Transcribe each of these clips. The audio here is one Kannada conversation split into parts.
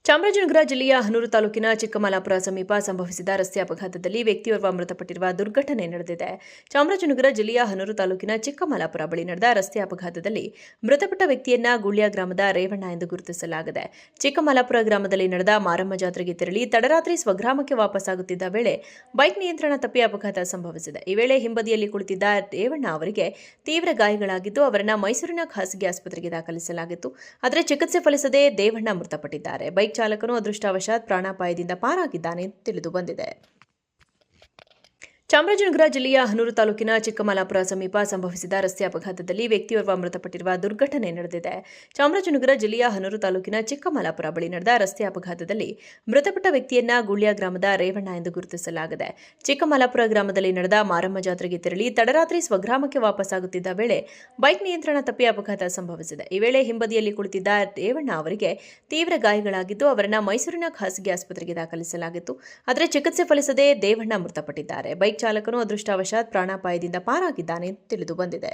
ಚಾಮರಾಜನಗರ ಜಿಲ್ಲೆಯ ಹನೂರು ತಾಲೂಕಿನ ಚಿಕ್ಕಮಲಾಪುರ ಸಮೀಪ ಸಂಭವಿಸಿದ ರಸ್ತೆ ಅಪಘಾತದಲ್ಲಿ ವ್ಯಕ್ತಿಯೋರ್ವ ಮೃತಪಟ್ಟಿರುವ ದುರ್ಘಟನೆ ನಡೆದಿದೆ. ಚಾಮರಾಜನಗರ ಜಿಲ್ಲೆಯ ಹನೂರು ತಾಲೂಕಿನ ಚಿಕ್ಕಮಲಾಪುರ ಬಳಿ ನಡೆದ ರಸ್ತೆ ಅಪಘಾತದಲ್ಲಿ ಮೃತಪಟ್ಟ ವ್ಯಕ್ತಿಯನ್ನ ಗುಳ್ಯ ಗ್ರಾಮದ ರೇವಣ್ಣ ಎಂದು ಗುರುತಿಸಲಾಗಿದೆ. ಚಿಕ್ಕಮಲಾಪುರ ಗ್ರಾಮದಲ್ಲಿ ನಡೆದ ಮಾರಮ್ಮ ಜಾತ್ರೆಗೆ ತೆರಳಿ ತಡರಾತ್ರಿ ಸ್ವಗ್ರಾಮಕ್ಕೆ ವಾಪಸ್ಸಾಗುತ್ತಿದ್ದ ವೇಳೆ ಬೈಕ್ ನಿಯಂತ್ರಣ ತಪ್ಪಿ ಅಪಘಾತ ಸಂಭವಿಸಿದೆ. ಈ ವೇಳೆ ಹಿಂಬದಿಯಲ್ಲಿ ಕುಳಿತಿದ್ದ ರೇವಣ್ಣ ಅವರಿಗೆ ತೀವ್ರ ಗಾಯಗಳಾಗಿದ್ದು ಅವರನ್ನು ಮೈಸೂರಿನ ಖಾಸಗಿ ಆಸ್ಪತ್ರೆಗೆ ದಾಖಲಿಸಲಾಗಿತ್ತು. ಆದರೆ ಚಿಕಿತ್ಸೆ ಫಲಿಸದೆ ದೇವಣ್ಣ ಮೃತಪಟ್ಟಿದ್ದಾರೆ. ಬೈಕ್ ಚಾಲಕನು ಅದೃಷ್ಟವಶಾತ್ ಪ್ರಾಣಾಪಾಯದಿಂದ ಪಾರಾಗಿದ್ದಾನೆ ಎಂದು ತಿಳಿದು ಬಂದಿದೆ. ಚಾಮರಾಜನಗರ ಜಿಲ್ಲೆಯ ಹನೂರು ತಾಲೂಕಿನ ಚಿಕ್ಕಮಲಾಪುರ ಸಮೀಪ ಸಂಭವಿಸಿದ ರಸ್ತೆ ಅಪಘಾತದಲ್ಲಿ ವ್ಯಕ್ತಿಯೋರ್ವ ಮೃತಪಟ್ಟಿರುವ ದುರ್ಘಟನೆ ನಡೆದಿದೆ. ಚಾಮರಾಜನಗರ ಜಿಲ್ಲೆಯ ಹನೂರು ತಾಲೂಕಿನ ಚಿಕ್ಕಮಲಾಪುರ ಬಳಿ ನಡೆದ ರಸ್ತೆ ಅಪಘಾತದಲ್ಲಿ ಮೃತಪಟ್ಟ ವ್ಯಕ್ತಿಯನ್ನ ಗುಳ್ಯ ಗ್ರಾಮದ ರೇವಣ್ಣ ಎಂದು ಗುರುತಿಸಲಾಗಿದೆ. ಚಿಕ್ಕಮಲಾಪುರ ಗ್ರಾಮದಲ್ಲಿ ನಡೆದ ಮಾರಮ್ಮ ಜಾತ್ರೆಗೆ ತೆರಳಿ ತಡರಾತ್ರಿ ಸ್ವಗ್ರಾಮಕ್ಕೆ ವಾಪಸ್ಸಾಗುತ್ತಿದ್ದ ವೇಳೆ ಬೈಕ್ ನಿಯಂತ್ರಣ ತಪ್ಪಿ ಅಪಘಾತ ಸಂಭವಿಸಿದೆ. ಈ ವೇಳೆ ಹಿಂಬದಿಯಲ್ಲಿ ಕುಳಿತಿದ್ದ ರೇವಣ್ಣ ಅವರಿಗೆ ತೀವ್ರ ಗಾಯಗಳಾಗಿದ್ದು ಅವರನ್ನು ಮೈಸೂರಿನ ಖಾಸಗಿ ಆಸ್ಪತ್ರೆಗೆ ದಾಖಲಿಸಲಾಗಿತ್ತು. ಆದರೆ ಚಿಕಿತ್ಸೆ ಫಲಿಸದೆ ದೇವಣ್ಣ ಮೃತಪಟ್ಟಿದ್ದಾರೆ. ಬೈಕ್ ಚಾಲಕನು ಅದೃಷ್ಟವಶಾತ್ ಪ್ರಾಣಾಪಾಯದಿಂದ ಪಾರಾಗಿದ್ದಾನೆ ಎಂದು ತಿಳಿದು ಬಂದಿದೆ.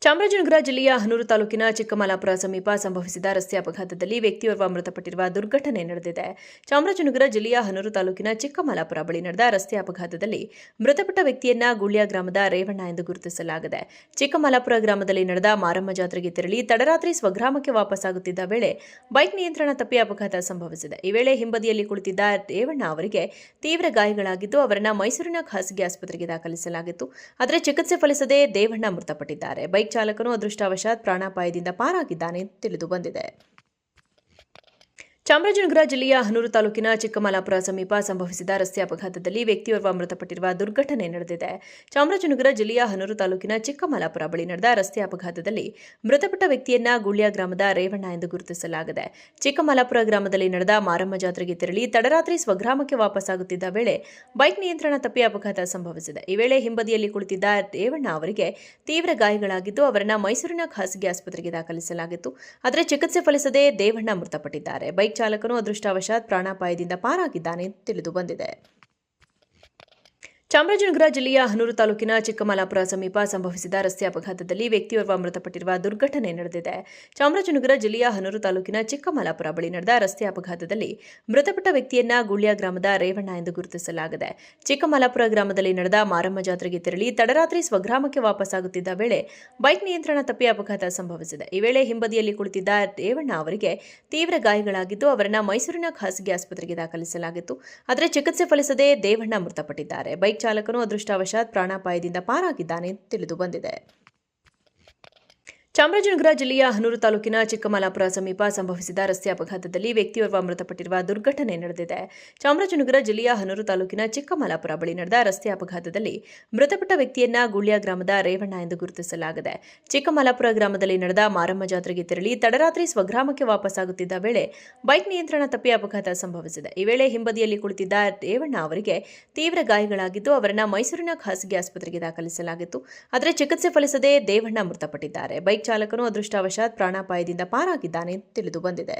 ಚಾಮರಾಜನಗರ ಜಿಲ್ಲೆಯ ಹನೂರು ತಾಲೂಕಿನ ಚಿಕ್ಕಮಲಾಪುರ ಸಮೀಪ ಸಂಭವಿಸಿದ ರಸ್ತೆ ಅಪಘಾತದಲ್ಲಿ ವ್ಯಕ್ತಿಯೋರ್ವ ಮೃತಪಟ್ಟಿರುವ ದುರ್ಘಟನೆ ನಡೆದಿದೆ. ಚಾಮರಾಜನಗರ ಜಿಲ್ಲೆಯ ಹನೂರು ತಾಲೂಕಿನ ಚಿಕ್ಕಮಲಾಪುರ ಬಳಿ ನಡೆದ ರಸ್ತೆ ಅಪಘಾತದಲ್ಲಿ ಮೃತಪಟ್ಟ ವ್ಯಕ್ತಿಯನ್ನ ಗುಳ್ಯ ಗ್ರಾಮದ ರೇವಣ್ಣ ಎಂದು ಗುರುತಿಸಲಾಗಿದೆ. ಚಿಕ್ಕಮಲಾಪುರ ಗ್ರಾಮದಲ್ಲಿ ನಡೆದ ಮಾರಮ್ಮ ಜಾತ್ರೆಗೆ ತೆರಳಿ ತಡರಾತ್ರಿ ಸ್ವಗ್ರಾಮಕ್ಕೆ ವಾಪಸ್ಸಾಗುತ್ತಿದ್ದ ವೇಳೆ ಬೈಕ್ ನಿಯಂತ್ರಣ ತಪ್ಪಿ ಅಪಘಾತ ಸಂಭವಿಸಿದೆ. ಈ ವೇಳೆ ಹಿಂಬದಿಯಲ್ಲಿ ಕುಳಿತಿದ್ದ ರೇವಣ್ಣ ಅವರಿಗೆ ತೀವ್ರ ಗಾಯಗಳಾಗಿದ್ದು ಅವರನ್ನು ಮೈಸೂರಿನ ಖಾಸಗಿ ಆಸ್ಪತ್ರೆಗೆ ದಾಖಲಿಸಲಾಗಿತ್ತು. ಆದರೆ ಚಿಕಿತ್ಸೆ ಫಲಿಸದೆ ದೇವಣ್ಣ ಮೃತಪಟ್ಟಿದ್ದಾರೆ. ಬೈಕ್ ಚಾಲಕನು ಅದೃಷ್ಟವಶಾತ್ ಪ್ರಾಣಾಪಾಯದಿಂದ ಪಾರಾಗಿದ್ದಾನೆ ಎಂದು ತಿಳಿದು ಬಂದಿದೆ. ಚಾಮರಾಜನಗರ ಜಿಲ್ಲೆಯ ಹನೂರು ತಾಲೂಕಿನ ಚಿಕ್ಕಮಲಾಪುರ ಸಮೀಪ ಸಂಭವಿಸಿದ ರಸ್ತೆ ಅಪಘಾತದಲ್ಲಿ ವ್ಯಕ್ತಿಯೋರ್ವ ಮೃತಪಟ್ಟಿರುವ ದುರ್ಘಟನೆ ನಡೆದಿದೆ. ಚಾಮರಾಜನಗರ ಜಿಲ್ಲೆಯ ಹನೂರು ತಾಲೂಕಿನ ಚಿಕ್ಕಮಲಾಪುರ ಬಳಿ ನಡೆದ ರಸ್ತೆ ಅಪಘಾತದಲ್ಲಿ ಮೃತಪಟ್ಟ ವ್ಯಕ್ತಿಯನ್ನ ಗುಳ್ಯ ಗ್ರಾಮದ ರೇವಣ್ಣ ಎಂದು ಗುರುತಿಸಲಾಗಿದೆ. ಚಿಕ್ಕಮಲಾಪುರ ಗ್ರಾಮದಲ್ಲಿ ನಡೆದ ಮಾರಮ್ಮ ಜಾತ್ರೆಗೆ ತೆರಳಿ ತಡರಾತ್ರಿ ಸ್ವಗ್ರಾಮಕ್ಕೆ ವಾಪಸ್ಸಾಗುತ್ತಿದ್ದ ವೇಳೆ ಬೈಕ್ ನಿಯಂತ್ರಣ ತಪ್ಪಿ ಅಪಘಾತ ಸಂಭವಿಸಿದೆ. ಈ ವೇಳೆ ಹಿಂಬದಿಯಲ್ಲಿ ಕುಳಿತಿದ್ದ ರೇವಣ್ಣ ಅವರಿಗೆ ತೀವ್ರ ಗಾಯಗಳಾಗಿದ್ದು ಅವರನ್ನು ಮೈಸೂರಿನ ಖಾಸಗಿ ಆಸ್ಪತ್ರೆಗೆ ದಾಖಲಿಸಲಾಗಿತ್ತು. ಆದರೆ ಚಿಕಿತ್ಸೆ ಫಲಿಸದೆ ದೇವಣ್ಣ ಮೃತಪಟ್ಟಿದ್ದಾರೆ. ಬೈಕ್ ಚಾಲಕನು ಅದೃಷ್ಟವಶಾತ್ ಪ್ರಾಣಾಪಾಯದಿಂದ ಪಾರಾಗಿದ್ದಾನೆ ಎಂದು ತಿಳಿದು ಬಂದಿದೆ. ಚಾಮರಾಜನಗರ ಜಿಲ್ಲೆಯ ಹನೂರು ತಾಲೂಕಿನ ಚಿಕ್ಕಮಲಾಪುರ ಸಮೀಪ ಸಂಭವಿಸಿದ ರಸ್ತೆ ಅಪಘಾತದಲ್ಲಿ ವ್ಯಕ್ತಿಯೋರ್ವ ಮೃತಪಟ್ಟಿರುವ ದುರ್ಘಟನೆ ನಡೆದಿದೆ. ಚಾಮರಾಜನಗರ ಜಿಲ್ಲೆಯ ಹನೂರು ತಾಲೂಕಿನ ಚಿಕ್ಕಮಲಾಪುರ ಬಳಿ ನಡೆದ ರಸ್ತೆ ಅಪಘಾತದಲ್ಲಿ ಮೃತಪಟ್ಟ ವ್ಯಕ್ತಿಯನ್ನ ಗುಳ್ಯ ಗ್ರಾಮದ ರೇವಣ್ಣ ಎಂದು ಗುರುತಿಸಲಾಗಿದೆ. ಚಿಕ್ಕಮಲಾಪುರ ಗ್ರಾಮದಲ್ಲಿ ನಡೆದ ಮಾರಮ್ಮ ಜಾತ್ರೆಗೆ ತೆರಳಿ ತಡರಾತ್ರಿ ಸ್ವಗ್ರಾಮಕ್ಕೆ ವಾಪಸ್ಸಾಗುತ್ತಿದ್ದ ವೇಳೆ ಬೈಕ್ ನಿಯಂತ್ರಣ ತಪ್ಪಿ ಅಪಘಾತ ಸಂಭವಿಸಿದೆ. ಈ ವೇಳೆ ಹಿಂಬದಿಯಲ್ಲಿ ಕುಳಿತಿದ್ದ ರೇವಣ್ಣ ಅವರಿಗೆ ತೀವ್ರ ಗಾಯಗಳಾಗಿದ್ದು ಅವರನ್ನು ಮೈಸೂರಿನ ಖಾಸಗಿ ಆಸ್ಪತ್ರೆಗೆ ದಾಖಲಿಸಲಾಗಿತ್ತು. ಆದರೆ ಚಿಕಿತ್ಸೆ ಫಲಿಸದೆ ದೇವಣ್ಣ ಮೃತಪಟ್ಟಿದ್ದಾರೆ. ಬೈಕ್ ಚಾಲಕನು ಅದೃಷ್ಟವಶಾತ್ ಪ್ರಾಣಾಪಾಯದಿಂದ ಪಾರಾಗಿದ್ದಾನೆ ಎಂದು ತಿಳಿದು ಬಂದಿದೆ. ಚಾಮರಾಜನಗರ ಜಿಲ್ಲೆಯ ಹನೂರು ತಾಲೂಕಿನ ಚಿಕ್ಕಮಲಾಪುರ ಸಮೀಪ ಸಂಭವಿಸಿದ ರಸ್ತೆ ಅಪಘಾತದಲ್ಲಿ ವ್ಯಕ್ತಿಯೋರ್ವ ಮೃತಪಟ್ಟಿರುವ ದುರ್ಘಟನೆ ನಡೆದಿದೆ. ಚಾಮರಾಜನಗರ ಜಿಲ್ಲೆಯ ಹನೂರು ತಾಲೂಕಿನ ಚಿಕ್ಕಮಲಾಪುರ ಬಳಿ ನಡೆದ ರಸ್ತೆ ಅಪಘಾತದಲ್ಲಿ ಮೃತಪಟ್ಟ ವ್ಯಕ್ತಿಯನ್ನ ಗುಳ್ಯ ಗ್ರಾಮದ ರೇವಣ್ಣ ಎಂದು ಗುರುತಿಸಲಾಗಿದೆ. ಚಿಕ್ಕಮಲಾಪುರ ಗ್ರಾಮದಲ್ಲಿ ನಡೆದ ಮಾರಮ್ಮ ಜಾತ್ರೆಗೆ ತೆರಳಿ ತಡರಾತ್ರಿ ಸ್ವಗ್ರಾಮಕ್ಕೆ ವಾಪಸ್ಸಾಗುತ್ತಿದ್ದ ವೇಳೆ ಬೈಕ್ ನಿಯಂತ್ರಣ ತಪ್ಪಿ ಅಪಘಾತ ಸಂಭವಿಸಿದೆ. ಈ ವೇಳೆ ಹಿಂಬದಿಯಲ್ಲಿ ಕುಳಿತಿದ್ದ ರೇವಣ್ಣ ಅವರಿಗೆ ತೀವ್ರ ಗಾಯಗಳಾಗಿದ್ದು ಅವರನ್ನು ಮೈಸೂರಿನ ಖಾಸಗಿ ಆಸ್ಪತ್ರೆಗೆ ದಾಖಲಿಸಲಾಗಿತ್ತು. ಆದರೆ ಚಿಕಿತ್ಸೆ ಫಲಿಸದೆ ದೇವಣ್ಣ ಮೃತಪಟ್ಟಿದ್ದಾರೆ. ಬೈಕ್ ಚಾಲಕನು ಅದೃಷ್ಟವಶಾತ್ ಪ್ರಾಣಾಪಾಯದಿಂದ ಪಾರಾಗಿದ್ದಾನೆ ಎಂದು ತಿಳಿದು ಬಂದಿದೆ.